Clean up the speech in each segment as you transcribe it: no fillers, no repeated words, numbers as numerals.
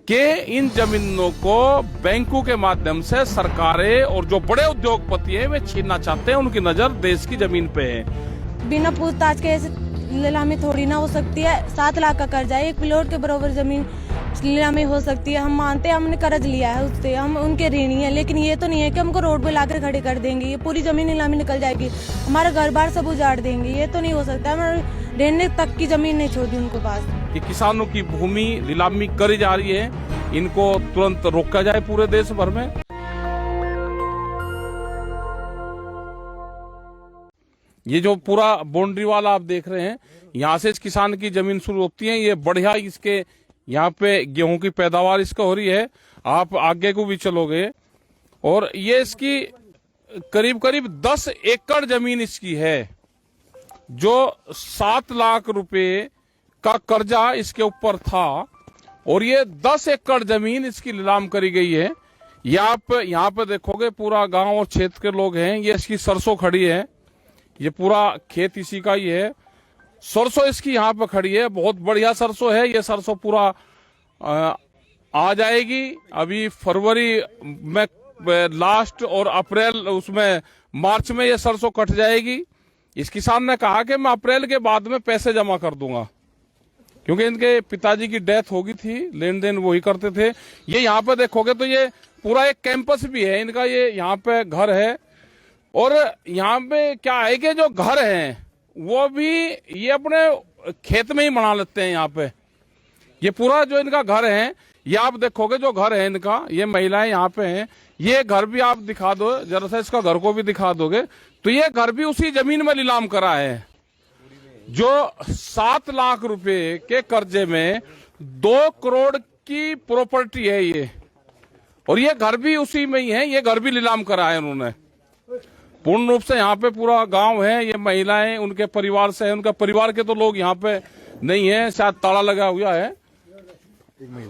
कि इन जमीनों को बैंकों के माध्यम से सरकारें और जो बड़े उद्योगपति हैं वे छीनना चाहते हैं। उनकी नजर देश की जमीन पे है। बिना पूछताछ के ऐसे नीलामी थोड़ी ना हो सकती है। 7 लाख का कर्जा है, 1 प्लॉट के बराबर जमीन नीलामी हो सकती है। हम मानते हैं हमने कर्ज लिया है उससे, हम उनके ऋणी हैं, लेकिन ये तो नहीं है कि हमको रोड पे लाकर खड़े कर देंगे। ये पूरी जमीन नीलामी निकल जाएगी, हमारा घर बार सब उजाड़ देंगे। ये तो नहीं हो सकता। हमारे रहने तक की जमीन नहीं छोड़ी उनके पास। कि किसानों की भूमि नीलामी करी जा रही है, इनको तुरंत रोका जाए पूरे देश भर में। ये जो पूरा बाउंड्री वाला आप देख रहे हैं, यहाँ से इस किसान की जमीन शुरू होती है। ये बढ़िया इसके यहाँ पे गेहूं की पैदावार इसका हो रही है। आप आगे को भी चलोगे और ये इसकी करीब करीब 10 एकड़ जमीन इसकी है, जो 7 लाख रुपए का कर्जा इसके ऊपर था और ये 10 एकड़ जमीन इसकी नीलाम करी गई है। ये आप यहाँ पे देखोगे पूरा गांव और क्षेत्र के लोग हैं। ये इसकी सरसों खड़ी है, ये पूरा खेत इसी का ही है। सरसों इसकी यहाँ पे खड़ी है, बहुत बढ़िया सरसों है। ये सरसों पूरा आ जाएगी अभी फरवरी में लास्ट और अप्रैल उसमें मार्च में ये सरसों कट जाएगी। इस किसान ने कहा कि मैं अप्रैल के बाद में पैसे जमा कर दूंगा, क्योंकि इनके पिताजी की डेथ हो गई थी, लेन देन वही करते थे। ये यहाँ पे देखोगे तो ये पूरा एक कैंपस भी है इनका, ये यहाँ पे घर है। और यहाँ पे क्या है कि जो घर हैं वो भी ये अपने खेत में ही बना लेते हैं। यहाँ पे ये पूरा जो इनका घर है, ये आप देखोगे जो घर है इनका, ये महिलाएं यहाँ पे हैं। ये घर भी आप दिखा दो जरा सा, इसका घर को भी दिखा दोगे तो ये घर भी उसी जमीन में नीलाम करा है, जो 7 लाख रुपए के कर्जे में 2 करोड़ की प्रॉपर्टी है ये। और ये घर भी उसी में ही है, ये घर भी नीलाम करा है उन्होंने पूर्ण रूप से। यहाँ पे पूरा गांव है, ये महिलाएं उनके परिवार से है। उनका परिवार के तो लोग यहाँ पे नहीं है, शायद ताला लगा हुआ है,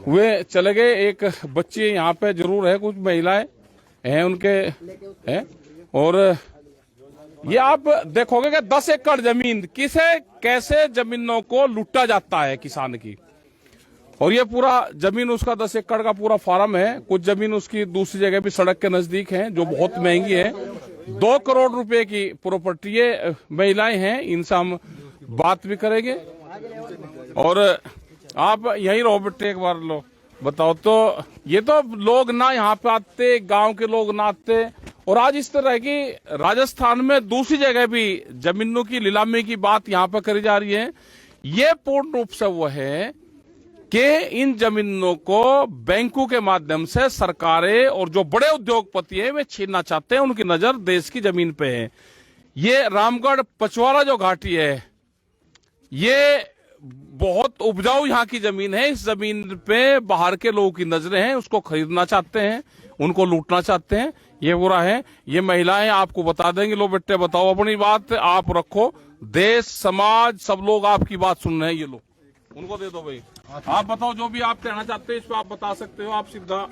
वे चले गए। एक बच्ची यहाँ पे जरूर है, कुछ महिलाएं हैं उनके हैं। और ये आप देखोगे कि 10 एकड़ जमीन किसे कैसे जमीनों को लूटा जाता है किसान की। और ये पूरा जमीन उसका 10 एकड़ का पूरा फार्म है। कुछ जमीन उसकी दूसरी जगह भी सड़क के नजदीक है, जो बहुत महंगी है। 2 करोड़ रुपए की प्रॉपर्टी। ये महिलाएं हैं, इनसे हम बात भी करेंगे। और आप यहीं रहो बेटे, एक बार लो बताओ तो। ये तो लोग ना यहाँ पे आते, गांव के लोग ना आते। और आज इस तरह की राजस्थान में दूसरी जगह भी जमीनों की नीलामी की बात यहाँ पे करी जा रही है। ये पूर्ण रूप से वो है कि इन जमीनों को बैंकों के माध्यम से सरकारें और जो बड़े उद्योगपति हैं वे छीनना चाहते हैं। उनकी नजर देश की जमीन पे है। ये रामगढ़ पचवाड़ा जो घाटी है, ये बहुत उपजाऊ यहाँ की जमीन है। इस जमीन पे बाहर के लोगों की नजरें हैं, उसको खरीदना चाहते हैं, उनको लूटना चाहते हैं। ये बुरा है। ये महिलाएं आपको बता देंगे। लो बेटे बताओ, अपनी बात आप रखो। देश समाज सब लोग आपकी बात सुन रहे हैं। ये लो उनको दे दो भाई। आप बताओ जो भी आप कहना चाहते हैं इस पर आप बता सकते हो, आप सीधा।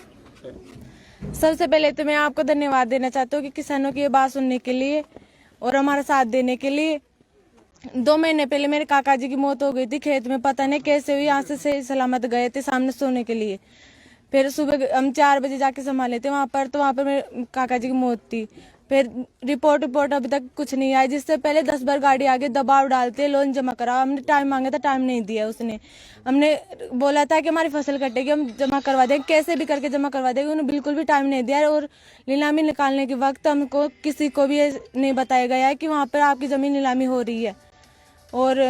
सबसे पहले तो मैं आपको धन्यवाद देना चाहता हूँ कि किसानों की ये बात सुनने के लिए और हमारा साथ देने के लिए। 2 महीने पहले मेरे काका जी की मौत हो गई थी खेत में, पता नहीं कैसे हुई। यहाँ से सही सलामत गए थे सामने सोने के लिए। फिर सुबह हम 4 बजे जाके संभाले थे वहाँ पर, तो वहाँ पर मेरे काका जी की मौत थी। फिर रिपोर्ट अभी तक कुछ नहीं आई, जिससे पहले 10 बार गाड़ी आगे दबाव डालते लोन जमा कराओ। हमने टाइम मांगा था, टाइम नहीं दिया उसने। हमने बोला था कि हमारी फसल कटेगी, हम जमा करवा देंगे, कैसे भी करके जमा करवा देंगे। उन्होंने बिल्कुल भी टाइम नहीं दिया। और नीलामी निकालने के वक्त हमको किसी को भी नहीं बताया गया है कि वहाँ पर आपकी जमीन नीलामी हो रही है। और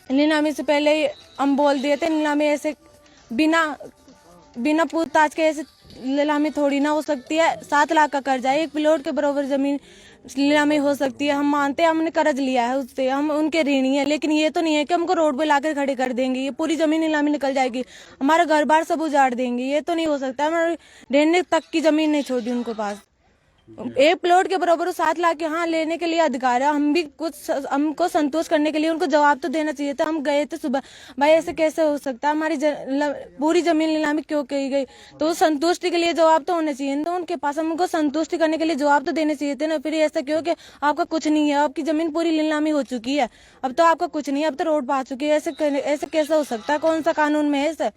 नीलामी से पहले हम बोल दिए थे नीलामी ऐसे बिना पूछताछ के ऐसे नीलामी थोड़ी ना हो सकती है। 7 लाख का कर्जा है, 1 प्लॉट के बराबर जमीन नीलामी हो सकती है। हम मानते हैं हमने कर्ज लिया है उससे, हम उनके ऋणी हैं, लेकिन ये तो नहीं है कि हमको रोड पे लाकर खड़े कर देंगे। ये पूरी जमीन नीलामी निकल जाएगी, हमारा घर बार सब उजाड़ देंगे। ये तो नहीं हो सकता। हमारे रहने तक की जमीन नहीं छोड़ी उनके पास। 1 प्लॉट के बराबर 7 लाख यहाँ लेने के लिए अधिकार है। हम भी कुछ हमको संतोष करने के लिए उनको जवाब तो देना चाहिए था। हम गए थे सुबह, भाई ऐसे कैसे हो सकता है, हमारी पूरी जमीन नीलामी क्यों की गई। तो संतुष्टि के लिए जवाब तो होना चाहिए तो उनके पास, हमको संतुष्टि करने के लिए जवाब तो देने चाहिए थे ना। फिर ऐसा क्यों कि आपका कुछ नहीं है, आपकी जमीन पूरी नीलामी हो चुकी है, अब तो आपका कुछ नहीं है, अब तो रोड पर आ चुकी है। ऐसे कैसे हो सकता है, कौन सा कानून में है ऐसा।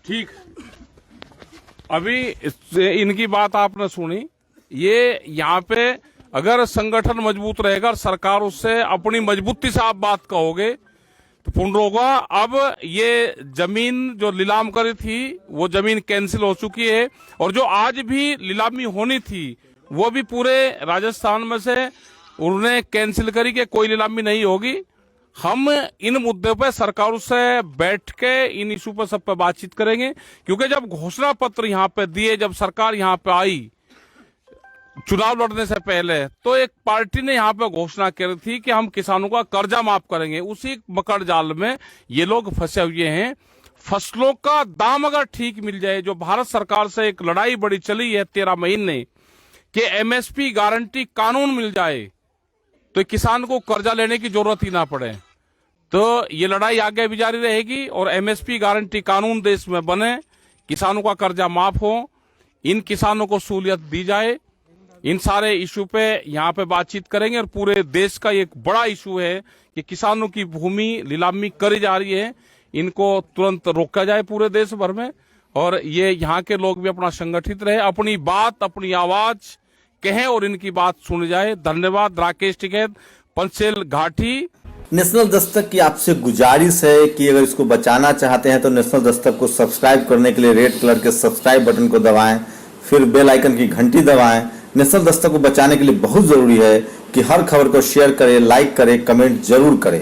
ठीक, अभी इनकी बात आपने सुनी। ये यहाँ पे अगर संगठन मजबूत रहेगा और सरकार उससे अपनी मजबूती से आप बात कहोगे तो पूर्ण होगा। अब ये जमीन जो नीलाम करी थी वो जमीन कैंसिल हो चुकी है, और जो आज भी नीलामी होनी थी वो भी पूरे राजस्थान में से उन्होंने कैंसिल करी कि कोई नीलामी नहीं होगी। हम इन मुद्दों पे सरकार से बैठ के इन इशू पर सब पे बातचीत करेंगे, क्योंकि जब घोषणा पत्र यहाँ पे दिए, जब सरकार यहाँ पे आई चुनाव लड़ने से पहले, तो एक पार्टी ने यहाँ पे घोषणा करी थी कि हम किसानों का कर्जा माफ करेंगे। उसी मकड़ जाल में ये लोग फंसे हुए हैं। फसलों का दाम अगर ठीक मिल जाए, जो भारत सरकार से एक लड़ाई बड़ी चली है 13 महीने कि एमएसपी गारंटी कानून मिल जाए तो किसान को कर्जा लेने की जरूरत ही ना पड़े, तो ये लड़ाई आगे भी जारी रहेगी और एमएसपी गारंटी कानून देश में बने, किसानों का कर्जा माफ हो, इन किसानों को सहूलियत दी जाए। इन सारे इशू पे यहाँ पे बातचीत करेंगे। और पूरे देश का एक बड़ा इशू है कि किसानों की भूमि नीलामी करी जा रही है, इनको तुरंत रोका जाए पूरे देश भर में, और ये यहाँ के लोग भी अपना संगठित रहे, अपनी बात अपनी आवाज कहें और इनकी बात सुनी जाए। धन्यवाद। राकेश टिकैत, पंचेल घाटी। नेशनल दस्तक की आपसे गुजारिश है कि अगर इसको बचाना चाहते हैं तो नेशनल दस्तक को सब्सक्राइब करने के लिए रेड कलर के सब्सक्राइब बटन को दबाएं, फिर बेल आइकन की घंटी दबाएं। नेशनल दस्तक को बचाने के लिए बहुत जरूरी है कि हर खबर को शेयर करें, लाइक करें, कमेंट जरूर करें।